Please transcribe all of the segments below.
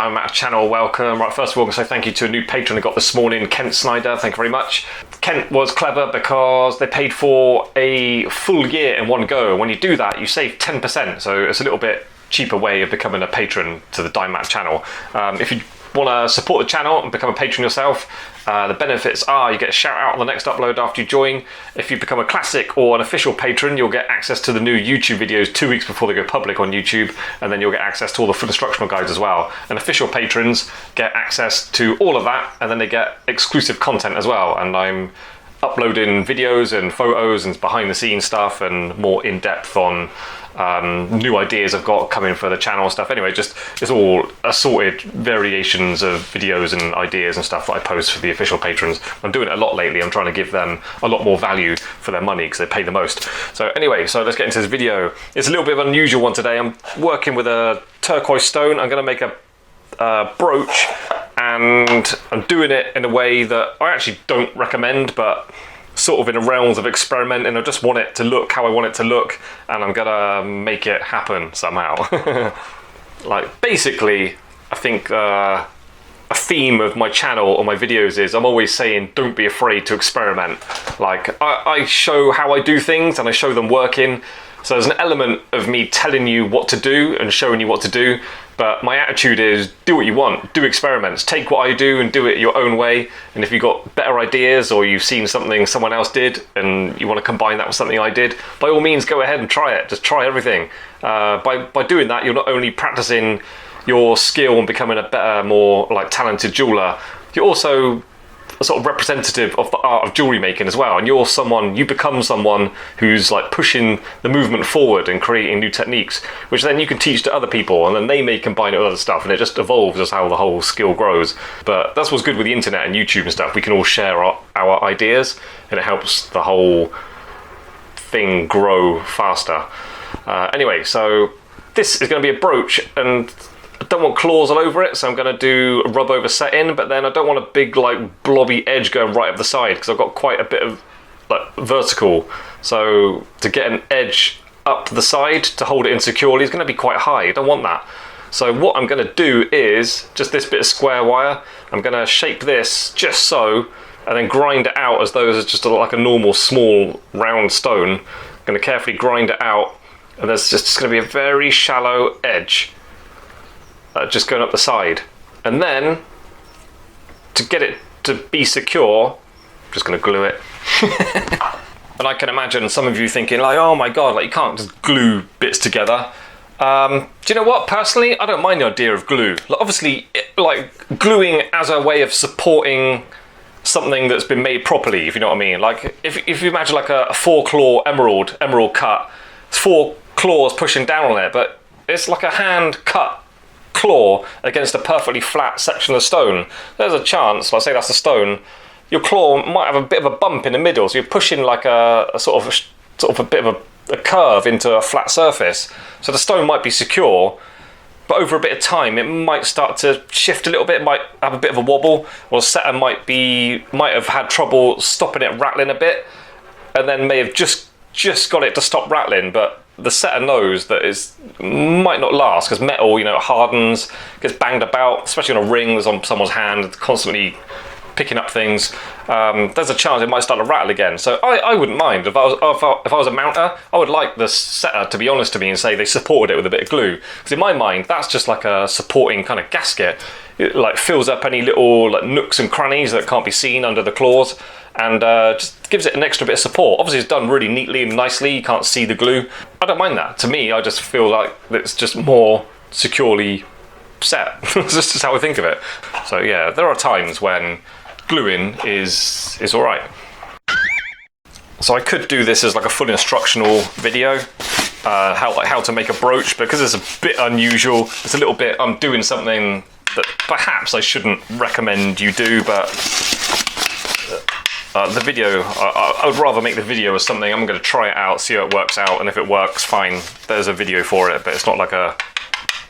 Diamond Matter channel, welcome. Right, first of all, I'm going to say thank you to a new patron I got this morning, Kent Snyder, thank you very much. Kent was clever because they paid for a full year in one go. When you do that, you save 10%, so it's a little bit cheaper way of becoming a patron to the Diamond Matter channel. If you want to support the channel and become a patron yourself, the benefits are you get a shout out on the next upload after you join. If you become a classic or an official patron, you'll get access to the new YouTube videos 2 weeks before they go public on YouTube, and then you'll get access to all the full instructional guides as well. And official patrons get access to all of that, and then they get exclusive content as well. And I'm uploading videos and photos and behind the scenes stuff and more in depth on new ideas I've got coming for the channel and stuff. Anyway, just it's all assorted variations of videos and ideas and stuff that I post for the official patrons. I'm doing it a lot lately. I'm trying to give them a lot more value for their money because they pay the most. So anyway, so let's get into this video. It's a little bit of an unusual one today. I'm working with a turquoise stone. I'm going to make a brooch, and I'm doing it in a way that I actually don't recommend, but sort of in the realms of experimenting. I just want it to look how I want it to look, and I'm gonna make it happen somehow. Like, basically, I think a theme of my channel or my videos is I'm always saying don't be afraid to experiment. Like, I show how I do things and I show them working. So there's an element of me telling you what to do and showing you what to do, but my attitude is do what you want, do experiments, take what I do and do it your own way. And if you've got better ideas or you've seen something someone else did and you want to combine that with something I did, by all means go ahead and try it, just try everything. By doing that, you're not only practicing your skill and becoming a better, more like talented jeweler, you're also a sort of representative of the art of jewellery making as well, and you become someone who's like pushing the movement forward and creating new techniques, which then you can teach to other people, and then they may combine it with other stuff, and it just evolves as how the whole skill grows. But that's what's good with the internet and YouTube and stuff. We can all share our ideas, and it helps the whole thing grow faster. Anyway, so this is going to be a brooch, and I don't want claws all over it, so I'm going to do a rub over setting, but then I don't want a big like blobby edge going right up the side because I've got quite a bit of like vertical, so to get an edge up the side to hold it in securely is going to be quite high. I don't want that. So what I'm going to do is just this bit of square wire, I'm going to shape this just so, and then grind it out as though it's just like a normal small round stone. I'm going to carefully grind it out, and there's just going to be a very shallow edge just going up the side. And then to get it to be secure, I'm just going to glue it. And I can imagine some of you thinking like, oh my god, like you can't just glue bits together. Do you know what, personally I don't mind the idea of glue. Like, obviously like gluing as a way of supporting something that's been made properly, if you know what I mean. Like if you imagine like a 4-claw emerald cut, it's 4 claws pushing down on it, but it's like a hand cut claw against a perfectly flat section of stone. There's a chance, let's say that's a stone, your claw might have a bit of a bump in the middle, so you're pushing like a sort of a bit of a curve into a flat surface. So the stone might be secure, but over a bit of time it might start to shift a little bit, it might have a bit of a wobble, or the setter might have had trouble stopping it rattling a bit, and then may have just got it to stop rattling, but the setter knows that it might not last because metal, you know, it hardens, gets banged about, especially on a ring that's on someone's hand, constantly picking up things. There's a chance it might start to rattle again. So I wouldn't mind if I was a mounter. I would like the setter to be honest to me and say they supported it with a bit of glue, because in my mind that's just like a supporting kind of gasket. It like fills up any little like nooks and crannies that can't be seen under the claws, and just gives it an extra bit of support. Obviously it's done really neatly and nicely, you can't see the glue. I don't mind that. To me, I just feel like it's just more securely set. That's just how I think of it. So yeah, there are times when gluing is alright. So I could do this as like a full instructional video, how to make a brooch, but because it's a bit unusual, it's a little bit, I'm doing something that perhaps I shouldn't recommend you do, but the video, I would rather make the video as something, I'm going to try it out, see how it works out, and if it works, fine, there's a video for it, but it's not like a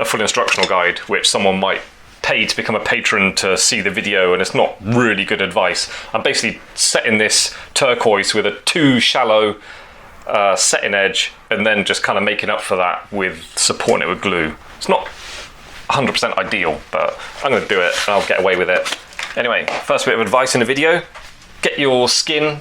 full instructional guide, which someone might pay to become a patron to see the video, and it's not really good advice. I'm basically setting this turquoise with a too shallow setting edge, and then just kind of making up for that with supporting it with glue. It's not 100% ideal, but I'm going to do it and I'll get away with it. Anyway, first bit of advice in the video, get your skin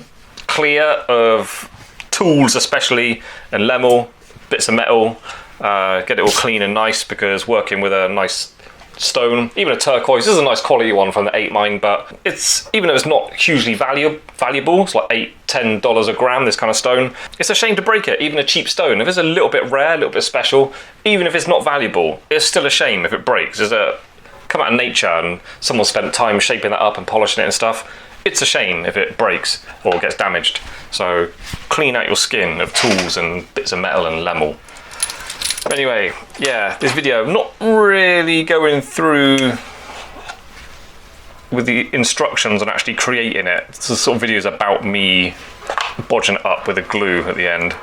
clear of tools especially, and Lemel, bits of metal, get it all clean and nice, because working with a nice stone, even a turquoise, this is a nice quality one from the 8 mine, but it's, even though it's not hugely valuable, it's like $8–10 a gram, this kind of stone, it's a shame to break it. Even a cheap stone, if it's a little bit rare, a little bit special, even if it's not valuable, it's still a shame if it breaks. There's a come out of nature and someone spent time shaping that up and polishing it and stuff. It's a shame if it breaks or gets damaged. So clean out your skin of tools and bits of metal and Lemel. Anyway, yeah, this video, I'm not really going through with the instructions on actually creating it. This is sort of videos about me bodging it up with the glue at the end.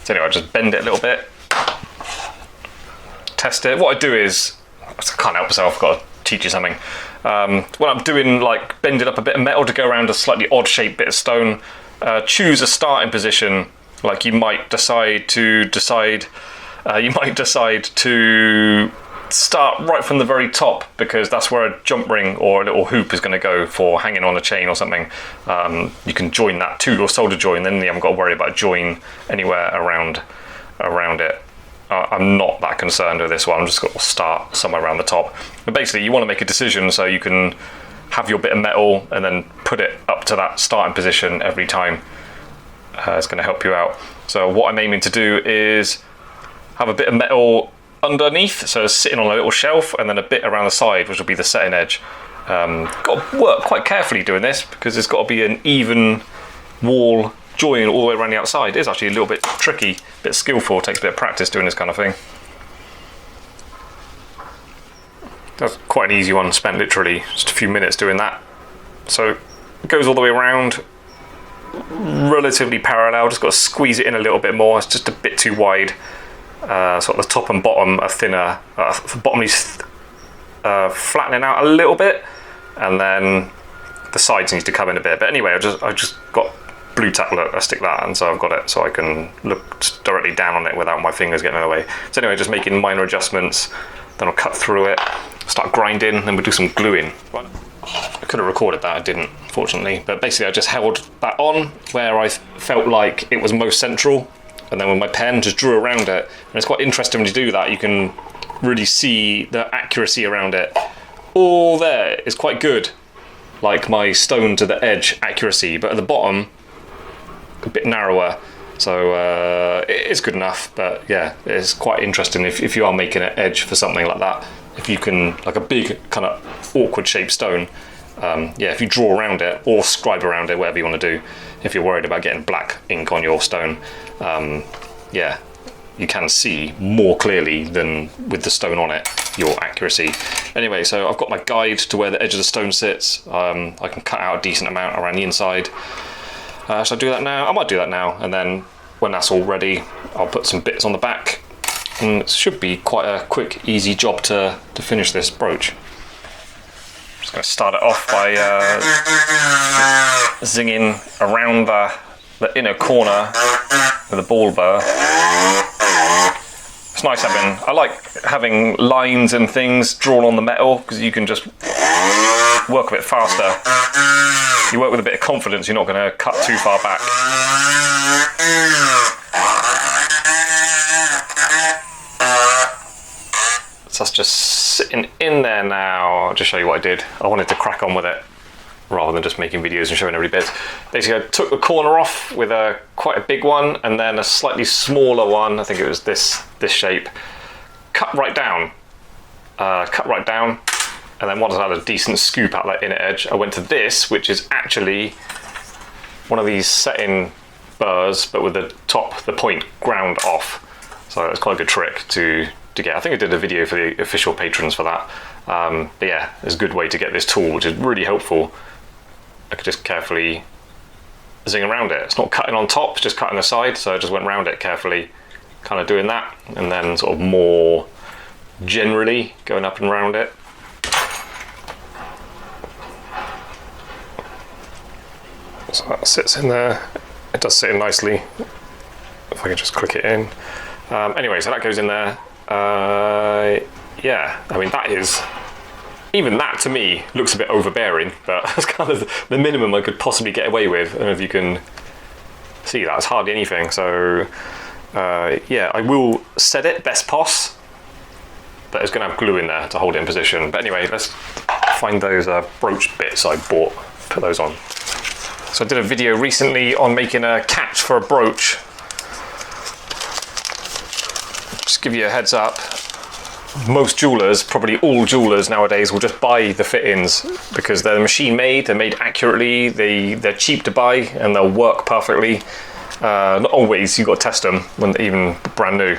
So anyway, I just bend it a little bit, test it. What I do is, I can't help myself, I've got to teach you something. When I'm doing, like, bending up a bit of metal to go around a slightly odd shaped bit of stone, choose a starting position. Like, you might decide to start right from the very top, because that's where a jump ring or a little hoop is going to go for hanging on a chain or something. You can join that to your solder join, then you haven't got to worry about join anywhere around it. I'm not that concerned with this one, I'm just going to start somewhere around the top. But basically, you want to make a decision so you can have your bit of metal and then put it up to that starting position every time. It's going to help you out. So what I'm aiming to do is have a bit of metal underneath, so sitting on a little shelf, and then a bit around the side, which will be the setting edge. Got to work quite carefully doing this, because there's got to be an even wall join all the way around the outside. It is actually a little bit tricky, a bit skillful, takes a bit of practice doing this kind of thing. That's quite an easy one, spent literally just a few minutes doing that. So it goes all the way around, relatively parallel, just got to squeeze it in a little bit more, it's just a bit too wide. So the top and bottom are thinner, the bottom is flattening out a little bit, and then the sides needs to come in a bit. But anyway, I just got blue tack, look, I stick that, and so I've got it so I can look directly down on it without my fingers getting in the way. So anyway, just making minor adjustments, then I'll cut through it, start grinding, then we'll do some gluing. I could have recorded that, I didn't, fortunately, but basically I just held that on where I felt like it was most central, and then with my pen just drew around it. And it's quite interesting when you do that, you can really see the accuracy around it. All there is quite good, like my stone to the edge accuracy, but at the bottom a bit narrower, so it's good enough. But yeah, it's quite interesting if you are making an edge for something like that, if you can, like a big kind of awkward shaped stone, yeah, if you draw around it or scribe around it, whatever you want to do, if you're worried about getting black ink on your stone, yeah, you can see more clearly than with the stone on it, your accuracy. Anyway, so I've got my guide to where the edge of the stone sits. I can cut out a decent amount around the inside. Should I do that now? I might do that now, and then when that's all ready, I'll put some bits on the back, and it should be quite a quick, easy job to finish this brooch. Just going to start it off by zinging around the inner corner with a ball burr. It's nice I like having lines and things drawn on the metal, because you can just work a bit faster. You work with a bit of confidence, you're not going to cut too far back. So that's just sitting in there now. I'll just show you what I did. I wanted to crack on with it rather than just making videos and showing every bit. Basically, I took the corner off with quite a big one, and then a slightly smaller one, I think it was this shape, cut right down, and then once I had a decent scoop out that inner edge, I went to this, which is actually one of these setting burrs, but with the point ground off. So it's quite a good trick to get. I think I did a video for the official patrons for that. But yeah, it's a good way to get this tool, which is really helpful. I could just carefully zing around it. It's not cutting on top, it's just cutting the side, so I just went around it carefully, kind of doing that, and then sort of more generally going up and around it. So that sits in there. It does sit in nicely. If I can just click it in. Anyway, so that goes in there. Yeah, I mean, that is, even that to me looks a bit overbearing, but that's kind of the minimum I could possibly get away with. I don't know if you can see that, it's hardly anything. So yeah, I will set it best pos, but it's going to have glue in there to hold it in position. But anyway, let's find those brooch bits I bought, put those on. So I did a video recently on making a catch for a brooch. Just give you a heads up, most jewelers, probably all jewelers nowadays, will just buy the fittings because they're machine made, they're made accurately, they're cheap to buy and they'll work perfectly. Not always, you've got to test them when they're even brand new.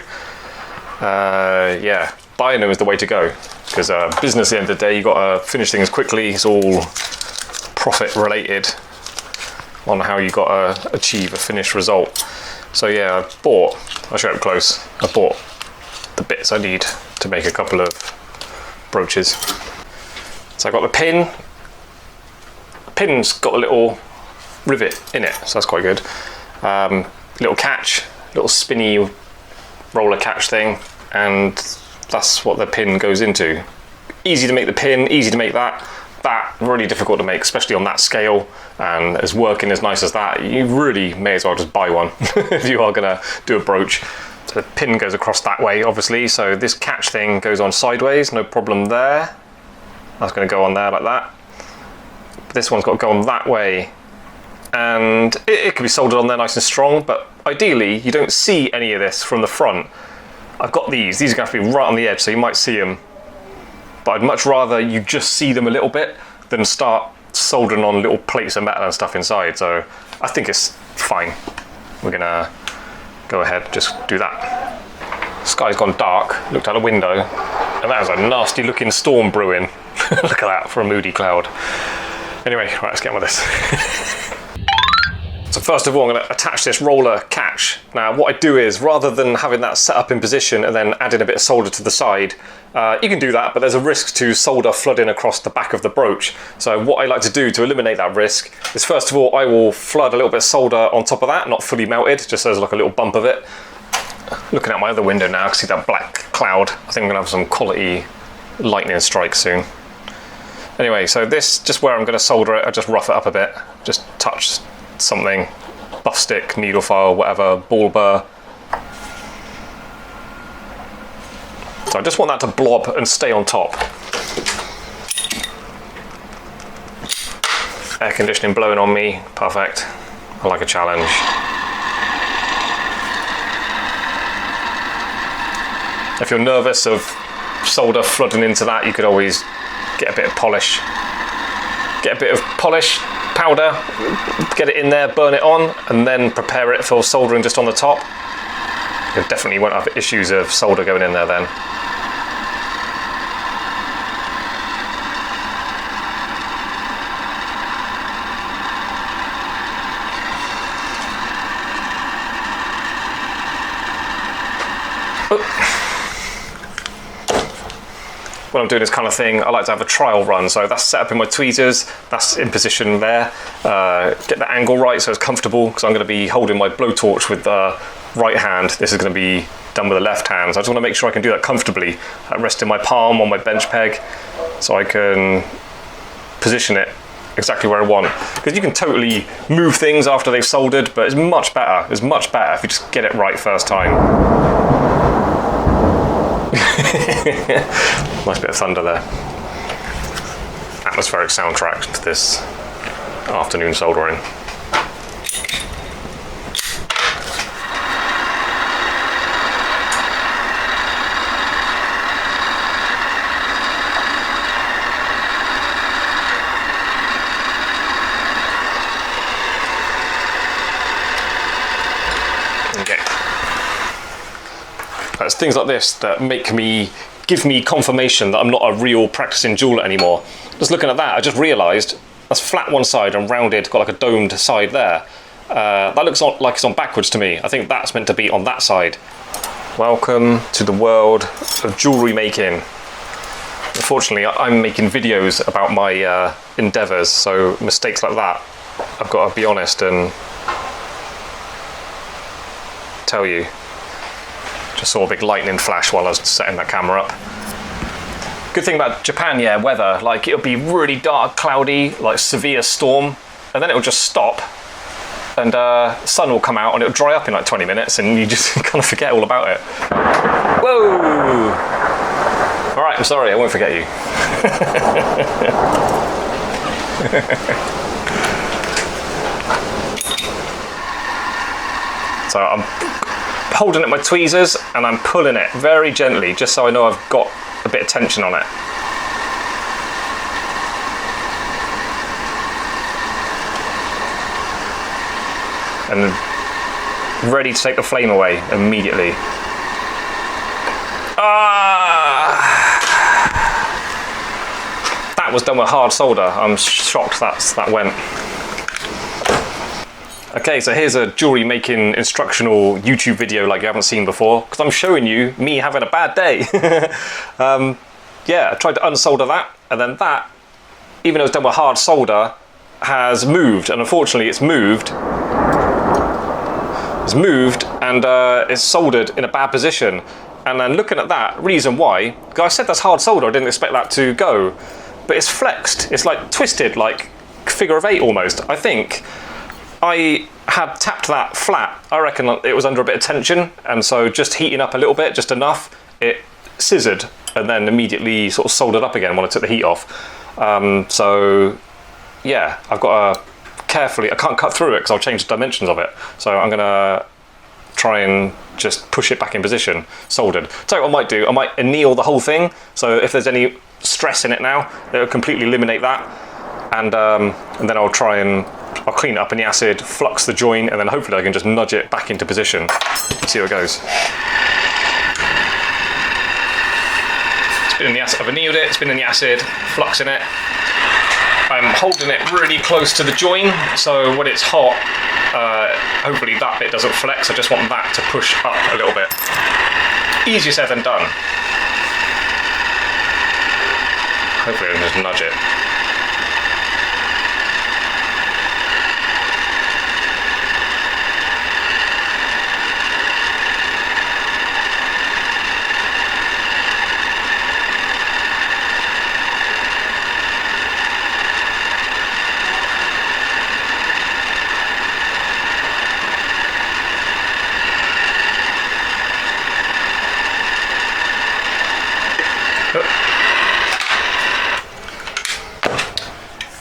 Yeah, buying them is the way to go, because business at the end of the day, you've got to finish things quickly. It's all profit related on how you got to achieve a finished result. So yeah, I'll show it up close, I bought the bits I need to make a couple of brooches. So I got the pin. The pin's got a little rivet in it, so that's quite good. Little catch, little spinny roller catch thing, and that's what the pin goes into. Easy to make the pin, easy to make that. That really difficult to make, especially on that scale, and as working as nice as that, you really may as well just buy one if you are gonna do a brooch. So the pin goes across that way, obviously, so this catch thing goes on sideways, no problem there. That's gonna go on there like that. This one's got to go on that way, and it can be soldered on there nice and strong, but ideally you don't see any of this from the front. I've got these are going to have to be right on the edge, so you might see them, but I'd much rather you just see them a little bit than start soldering on little plates of metal and stuff inside. So I think it's fine. We're gonna go ahead, just do that. Sky's gone dark, looked out the window, and that was a nasty looking storm brewing. Look at that for a moody cloud. Anyway, right, let's get on with this. So first of all, I'm going to attach this roller catch. Now what I do is, rather than having that set up in position and then adding a bit of solder to the side, you can do that, but there's a risk to solder flooding across the back of the brooch. So what I like to do to eliminate that risk is, first of all, I will flood a little bit of solder on top of that, not fully melted, just so there's like a little bump of it. Looking out my other window now, I can see that black cloud. I think I'm going to have some quality lightning strikes soon. Anyway, so this, just where I'm going to solder it, I just rough it up a bit, just touch something, buff stick, needle file, whatever, ball burr. So I just want that to blob and stay on top. Air conditioning blowing on me, perfect. I like a challenge. If you're nervous of solder flooding into that, you could always get a bit of polish. Get a bit of polish, powder, get it in there, burn it on, and then prepare it for soldering just on the top. You definitely won't have issues of solder going in there then. When I'm doing this kind of thing, I like to have a trial run. So that's set up in my tweezers, that's in position there. Get the angle right so it's comfortable, because I'm going to be holding my blowtorch with the right hand. This is going to be done with the left hand. So I just want to make sure I can do that comfortably. I rest in my palm on my bench peg so I can position it exactly where I want. Because you can totally move things after they've soldered, but it's much better. It's much better if you just get it right first time. Nice bit of thunder there. Atmospheric soundtrack to this afternoon soldering. Okay. It's things like this that give me confirmation that I'm not a real practicing jeweler anymore. Just looking at that, I just realised that's flat one side and rounded, got like a domed side there. That looks like it's on backwards to me. I think that's meant to be on that side. Welcome to the world of jewellery making. Unfortunately, I'm making videos about my endeavours, so mistakes like that, I've got to be honest and tell you. Just saw a big lightning flash while I was setting that camera up. Good thing about Japan, yeah, weather, like it'll be really dark, cloudy, like severe storm, and then it'll just stop, and sun will come out and it'll dry up in like 20 minutes, and you just kind of forget all about it. Whoa! All right, I'm sorry, I won't forget you. So I'm holding at my tweezers and I'm pulling it very gently, just so I know I've got a bit of tension on it. And ready to take the flame away immediately. That was done with hard solder. I'm shocked that went. Okay, so here's a jewellery making instructional YouTube video like you haven't seen before, because I'm showing you me having a bad day. Yeah, I tried to unsolder that, and then that, even though it's done with hard solder, has moved, and unfortunately it's moved. It's moved and it's soldered in a bad position. And then looking at that, reason why, because I said that's hard solder, I didn't expect that to go, but it's flexed. It's like twisted, like figure of 8 almost. I think I had tapped that flat. I reckon it was under a bit of tension, and so just heating up a little bit, just enough, it scissored and then immediately sort of soldered up again when I took the heat off. So yeah, I've got to carefully, I can't cut through it because I'll change the dimensions of it. So I'm gonna try and just push it back in position, soldered. So what I might do, I might anneal the whole thing. So if there's any stress in it now, it'll completely eliminate that. And then I'll try and I'll clean it up in the acid, flux the joint, and then hopefully I can just nudge it back into position and see how it goes. It's been in the acid, I've annealed it, it's been in the acid, fluxing it. I'm holding it really close to the joint, so when it's hot, hopefully that bit doesn't flex. I just want that to push up a little bit. Easier said than done. Hopefully I can just nudge it.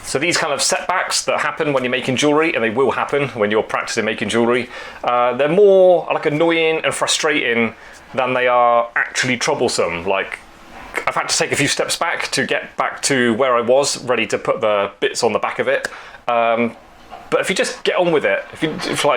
So these kind of setbacks that happen when you're making jewellery, and they will happen when you're practicing making jewellery, they're more like annoying and frustrating than they are actually troublesome. Like, I've had to take a few steps back to get back to where I was, ready to put the bits on the back of it. But if you just get on with it, if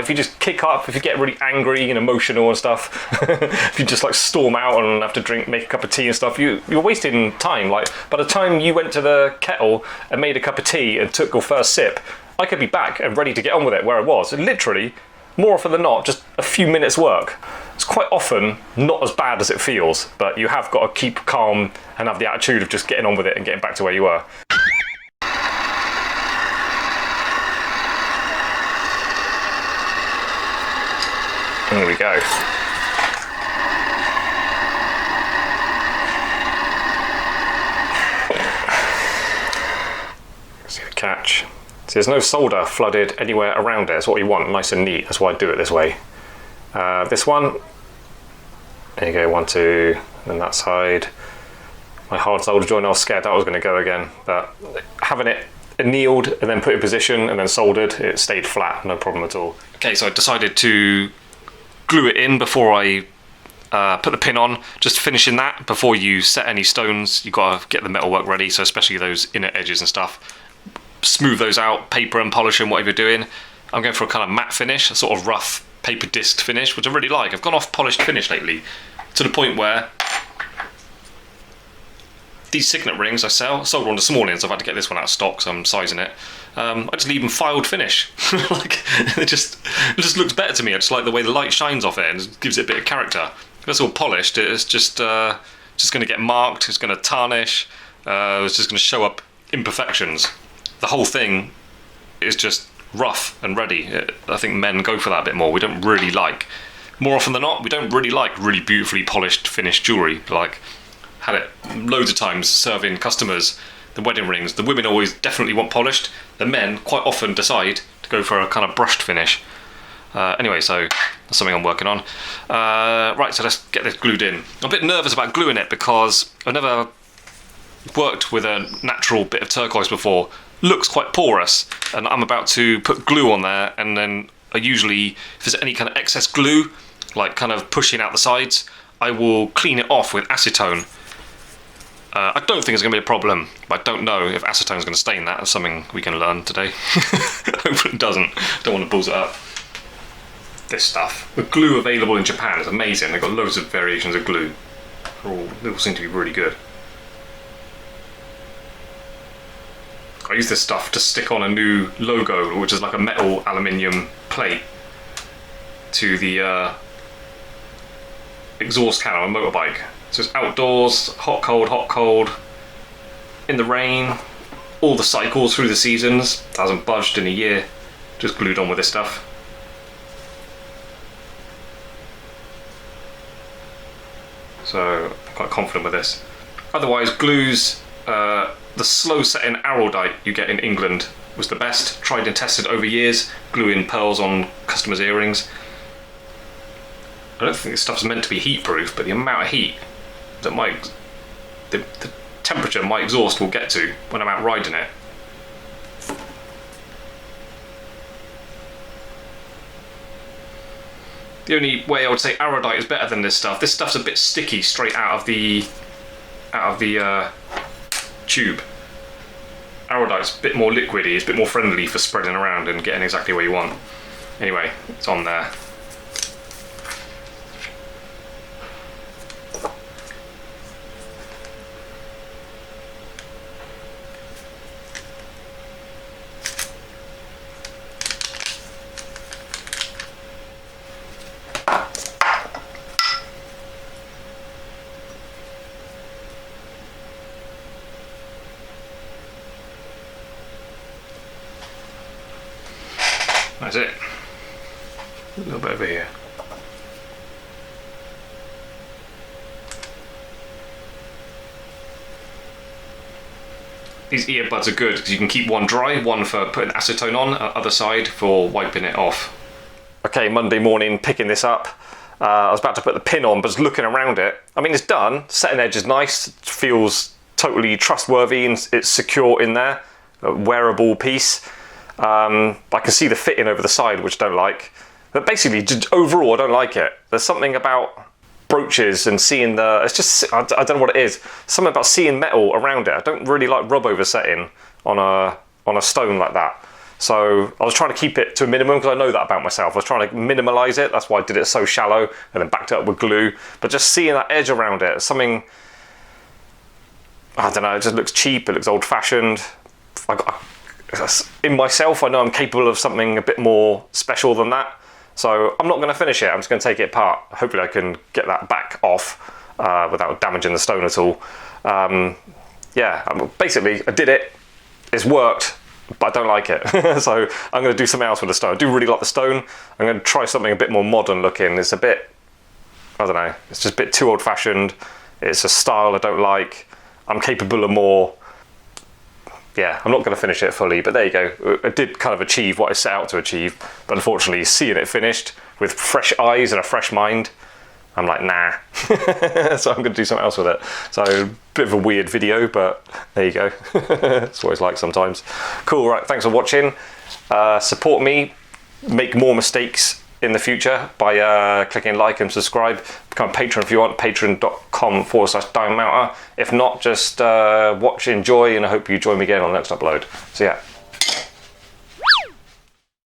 you just kick up, if you get really angry and emotional and stuff, if you just like storm out and have to make a cup of tea and stuff, you're wasting time. Like, by the time you went to the kettle and made a cup of tea and took your first sip, I could be back and ready to get on with it where I was. And literally, more often than not, just a few minutes work. It's quite often not as bad as it feels, but you have got to keep calm and have the attitude of just getting on with it and getting back to where you were. There we go. See the catch. See, there's no solder flooded anywhere around it. That's what you want, nice and neat. That's why I do it this way. This one, there you go, 1, 2, and that side. My hard solder joint, I was scared that was going to go again, but having it annealed and then put in position and then soldered, it stayed flat, no problem at all. Okay, so I decided to glue it in before I put the pin on, just finishing that before you set any stones. You've got to get the metalwork ready, so especially those inner edges and stuff. Smooth those out, paper and polish them, whatever you're doing. I'm going for a kind of matte finish, a sort of rough paper disc finish, which I really like. I've gone off polished finish lately, to the point where these signet rings I sold one this morning, so I've had to get this one out of stock, so I'm sizing it. I just leave them filed finish. Like, it just looks better to me. I just like the way the light shines off it and gives it a bit of character. If it's all polished, it's just going to get marked, it's going to tarnish, it's just going to show up imperfections. The whole thing is just rough and ready. I think men go for that a bit more. We don't really like More often than not, we don't really like really beautifully polished, finished jewellery. Like, had it loads of times serving customers the wedding rings. The women always definitely want polished. The men quite often decide to go for a kind of brushed finish. Anyway, so that's something I'm working on. Right, so let's get this glued in. I'm a bit nervous about gluing it because I've never worked with a natural bit of turquoise before. Looks quite porous, and I'm about to put glue on there, and then I usually, if there's any kind of excess glue, like kind of pushing out the sides, I will clean it off with acetone. I don't think it's going to be a problem, but I don't know if acetone is going to stain that. That's something we can learn today. Hopefully it doesn't. Don't want to balls it up. This stuff. The glue available in Japan is amazing. They've got loads of variations of glue. They all seem to be really good. I use this stuff to stick on a new logo, which is like a metal aluminium plate, to the exhaust can on a motorbike. So it's outdoors, hot, cold, in the rain, all the cycles through the seasons. Hasn't budged in a year. Just glued on with this stuff. So I'm quite confident with this. Otherwise, glues, the slow setting araldite you get in England was the best. Tried and tested over years, gluing pearls on customers' earrings. I don't think this stuff's meant to be heat proof, but the amount of heat that the temperature my exhaust will get to when I'm out riding it. The only way I would say araldite is better than this stuff's a bit sticky straight out of the tube. Araldite's a bit more liquidy, it's a bit more friendly for spreading around and getting exactly where you want. Anyway, it's on there. That's it. A little bit over here. These earbuds are good because you can keep one dry, one for putting acetone on, other side for wiping it off. Okay, Monday morning, picking this up. I was about to put the pin on, but just looking around it. I mean, it's done. Setting edge is nice. It feels totally trustworthy and it's secure in there. A wearable piece. I can see the fitting over the side, which I don't like. But basically, just overall, I don't like it. There's something about brooches and seeing the... It's just... I don't know what it is. Something about seeing metal around it. I don't really like rub over setting on a stone like that. So I was trying to keep it to a minimum because I know that about myself. I was trying to minimalise it. That's why I did it so shallow and then backed it up with glue. But just seeing that edge around it, something... I don't know, it just looks cheap. It looks old-fashioned. In myself, I know I'm capable of something a bit more special than that. So I'm not going to finish it. I'm just going to take it apart. Hopefully I can get that back off without damaging the stone at all. Yeah, basically I did it. It's worked, but I don't like it. So I'm going to do something else with the stone. I do really like the stone. I'm going to try something a bit more modern looking. It's a bit, I don't know, it's just a bit too old-fashioned. It's a style I don't like. I'm capable of more. Yeah, I'm not going to finish it fully, but there you go. I did kind of achieve what I set out to achieve, but unfortunately seeing it finished with fresh eyes and a fresh mind, I'm like, nah. So I'm going to do something else with it. So a bit of a weird video, but there you go. That's what it's like sometimes. Cool, right, thanks for watching. Support me, make more mistakes in the future by clicking like and subscribe. Become a patron if you want, patreon.com/DiamondMounter. If not, just watch, enjoy, and I hope you join me again on the next upload. So yeah.